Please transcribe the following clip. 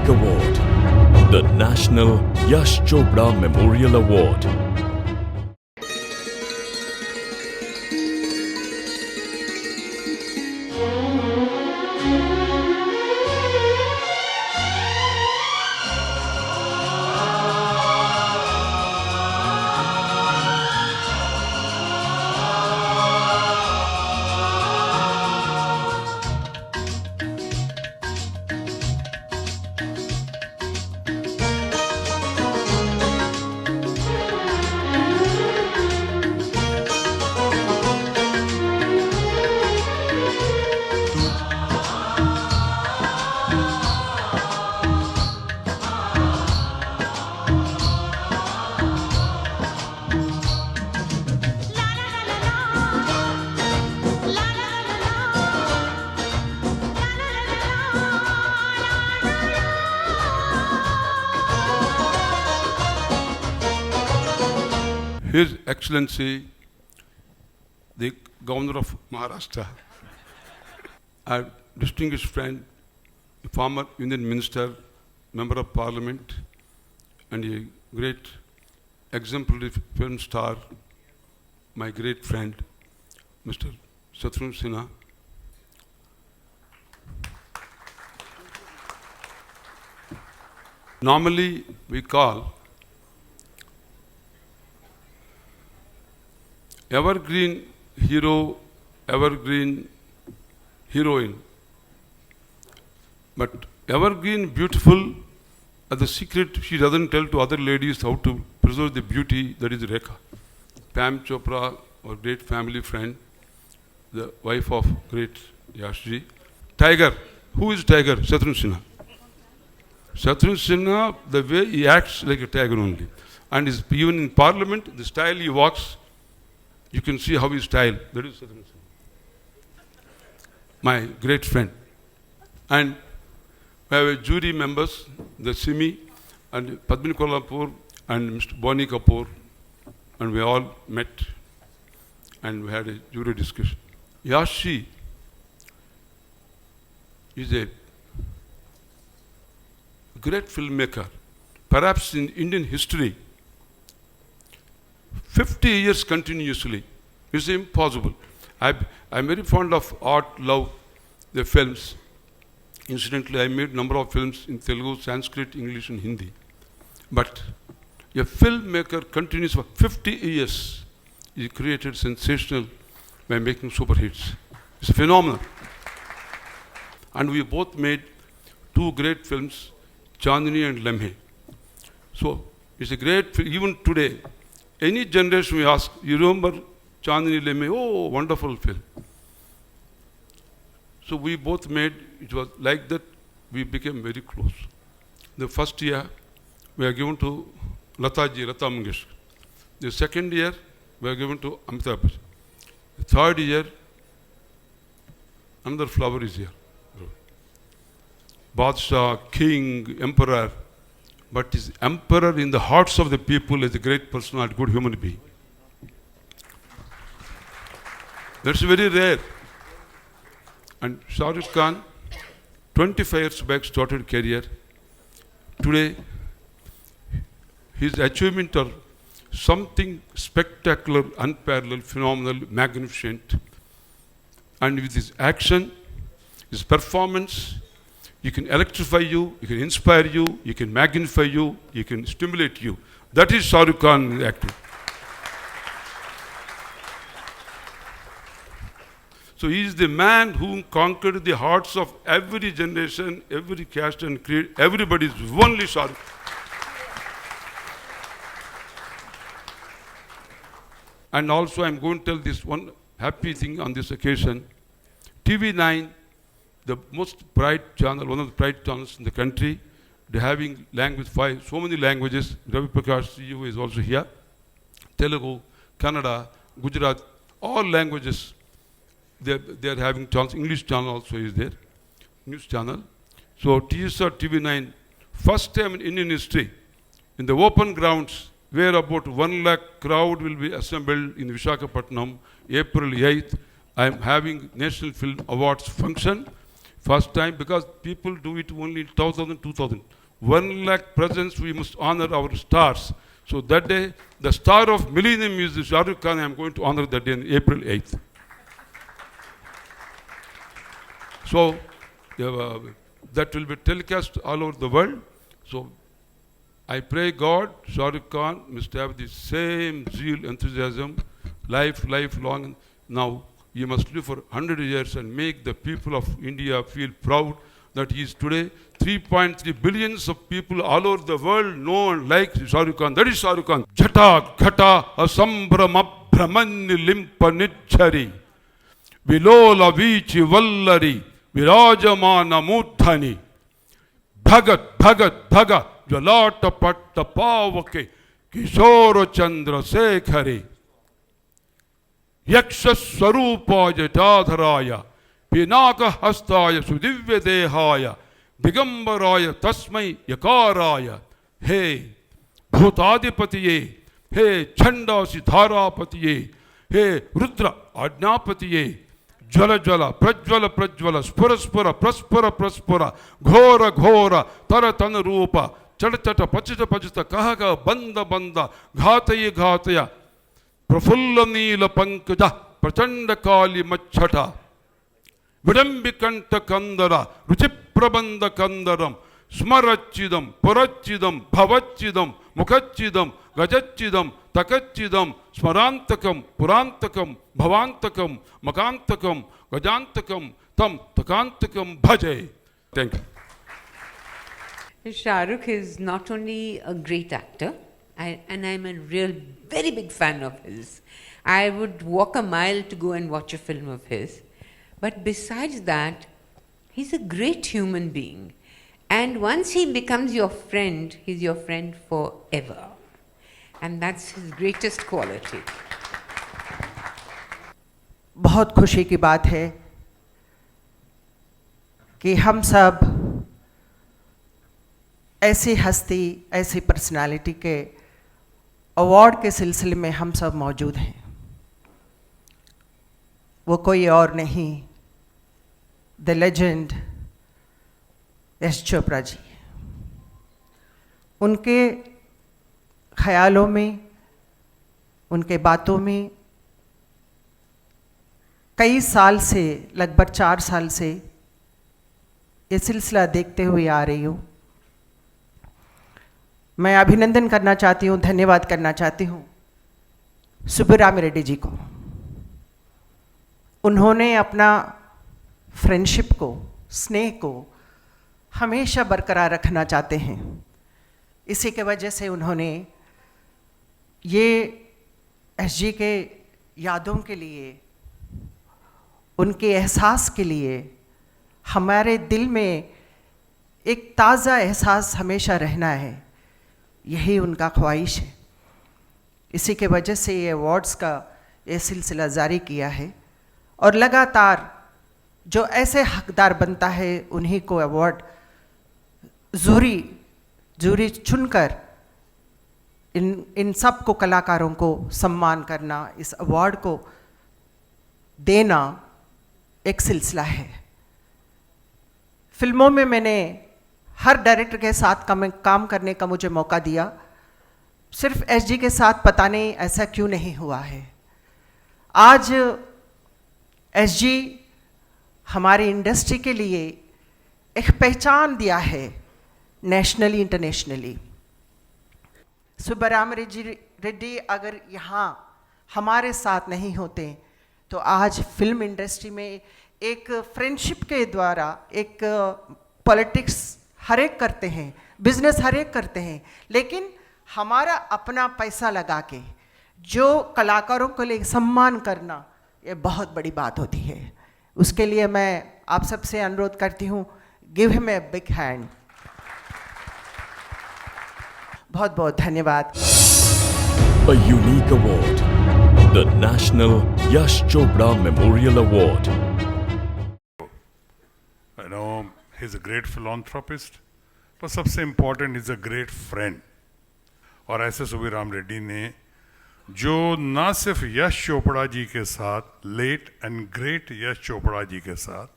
big award, the National Yash Chopra Memorial Award. His Excellency, the Governor of Maharashtra, our distinguished friend, former Union Minister, Member of Parliament, and a great exemplary film star, my great friend, Mr. Shatrughan Sinha. Normally, we call evergreen hero, evergreen heroine. But evergreen beautiful, the secret she doesn't tell to other ladies how to preserve the beauty, that is Rekha. Pam Chopra, our great family friend, the wife of great Yashji. Tiger. Who is Tiger? Shatrughan Sinha. Shatrughan Sinha, the way he acts like a tiger only. And even in Parliament, the style he walks, you can see how his style. That is Shatrughan Sinha. My great friend. And we have jury members, the Simi and Padmini Kolhapur and Mr. Bonnie Kapoor, and we all met and we had a jury discussion. Yashi is a great filmmaker, perhaps in Indian history. 50 years continuously is impossible. I'm very fond of art, love, the films. Incidentally, I made a number of films in Telugu, Sanskrit, English and Hindi. But a filmmaker continues for 50 years. He created sensational by making super hits. It's phenomenal. And we both made two great films, Chandni and Lamhe. So it's a great film. Even today, any generation we ask, you remember Chandni Lamhe? Oh, wonderful film. So we both made, it was like that we became very close. The first year, we are given to Lata Mangeshkar. The second year, we are given to Amitabh Bachchan. The third year, another flower is here. Badshah, king, emperor, but is emperor in the hearts of the people as a great personality, good human being. That's very rare. And Shah Rukh Khan, 25 years back, started career. Today, his achievements are something spectacular, unparalleled, phenomenal, magnificent. And with his action, his performance, he can electrify you, he can inspire you, he can magnify you, he can stimulate you. That is Shah Rukh Khan acting. So he is the man who conquered the hearts of every generation, every caste and creed. Everybody is only Shah Rukh. And also I'm going to tell this one happy thing on this occasion. TV9, the most bright channel, one of the bright channels in the country, they're having language, so many languages. Ravi Prakash CEO is also here. Telugu, Kannada, Gujarat, all languages. They're having channels. English channel also is there, news channel. So TSR TV9, first time in Indian history, in the open grounds, where about 1 lakh crowd will be assembled in Visakhapatnam, April 8th. I am having National Film Awards function. First time, because people do it only 1,000, 2,000. 1 lakh presents, we must honor our stars. So that day, the star of millennium is Shah Rukh Khan. I am going to honor that day on April 8th. So that will be telecast all over the world. So I pray God, Shah Rukh Khan must have the same zeal, enthusiasm, lifelong. Now he must live for 100 years and make the people of India feel proud that he is today 3.3 billions of people all over the world know and like Shah Rukh Khan. That is Shah Rukh Khan. Jata ghata asambhrama brahmanya limpa nidchari vilola vichi vallari virajamana mudhani bhagat bhaga jalata patta pavake kishora chandra sekhare yaksha swarupaya jadharaya pinaka hastaya sudivya dehaya दिगंबराय तस्मै यकाराय हे भूताधिपतिये हे छंदासी धारापतिये हे रुद्र आज्ञापतिये ज्वल ज्वल प्रज्वल प्रज्वल स्फुर स्फुर प्रस्फुर प्रस्फुर घोर घोर तर तन रूप चट चट पचित पचित कह कह बंद बंद घातय घातय प्रफुल्ल नील पंकज प्रचंड काली मच्छटा विडंबिकंठ कंदर रुचि प्रबंध कंदरम स्मरच्चिदम पुरच्चिदम भवच्चिदम मुखच्चिदम गजच्चिदम तकच्चिदम स्मरांतकम पुरांतकम भवांतकम मकांतकम गजांतकम तम तकांतकम भजे. Thank you. Shah Rukh is not only a great actor, and I'm a very big fan of his. I would walk a mile to go and watch a film of his. But besides that, he's a great human being. And once he becomes your friend, he's your friend forever. And that's his greatest quality. बहुत खुशी की बात है कि हम सब ऐसी हस्ती, ऐसी पर्सनालिटी के अवार्ड के सिलसिले में हम सब मौजूद हैं. वो कोई और नहीं, द लेजेंड यश चोपड़ा जी. उनके ख्यालों में, उनके बातों में कई साल से, लगभग 4 साल से ये सिलसिला देखते हुए आ रही हूँ. मैं अभिनंदन करना चाहती हूँ, धन्यवाद करना चाहती हूँ सुब्बुराम रेड्डी जी को. उन्होंने अपना फ्रेंडशिप को, स्नेह को हमेशा बरकरार रखना चाहते हैं. इसी के वजह से उन्होंने ये एसजी के यादों के लिए, उनके एहसास के लिए हमारे दिल में एक ताज़ा एहसास हमेशा रहना है. यही उनका ख्वाहिश है. इसी के वजह से ये अवार्ड्स का ये सिलसिला जारी किया है. और लगातार जो ऐसे हकदार बनता है उन्हीं को अवार्ड जूरी चुनकर इन सब को, कलाकारों को सम्मान करना, इस अवार्ड को देना एक सिलसिला है. फिल्मों में मैंने हर डायरेक्टर के साथ काम करने का मुझे मौका दिया. सिर्फ एसजी के साथ पता नहीं ऐसा क्यों नहीं हुआ है. आज एसजी हमारी इंडस्ट्री के लिए एक पहचान दिया है, नेशनली, इंटरनेशनली. सुब्बुराम रेड्डी अगर यहाँ हमारे साथ नहीं होते तो आज फिल्म इंडस्ट्री में एक फ्रेंडशिप के द्वारा, एक पॉलिटिक्स हर एक करते हैं, बिजनेस हर एक करते हैं, लेकिन हमारा अपना पैसा लगा के जो कलाकारों के लिए सम्मान करना, ये बहुत बड़ी बात होती है. उसके लिए मैं आप सबसे अनुरोध करती हूँ, give him a big hand. बहुत बहुत धन्यवाद. A unique award, the National Yash Chopra Memorial Award. You know, he's a great philanthropist, but सबसे important is a great friend. और ऐसे सुब्बुराम रेड्डी ने जो ना सिर्फ यश चोपड़ा जी के साथ, late and great Yash Chopra ji के साथ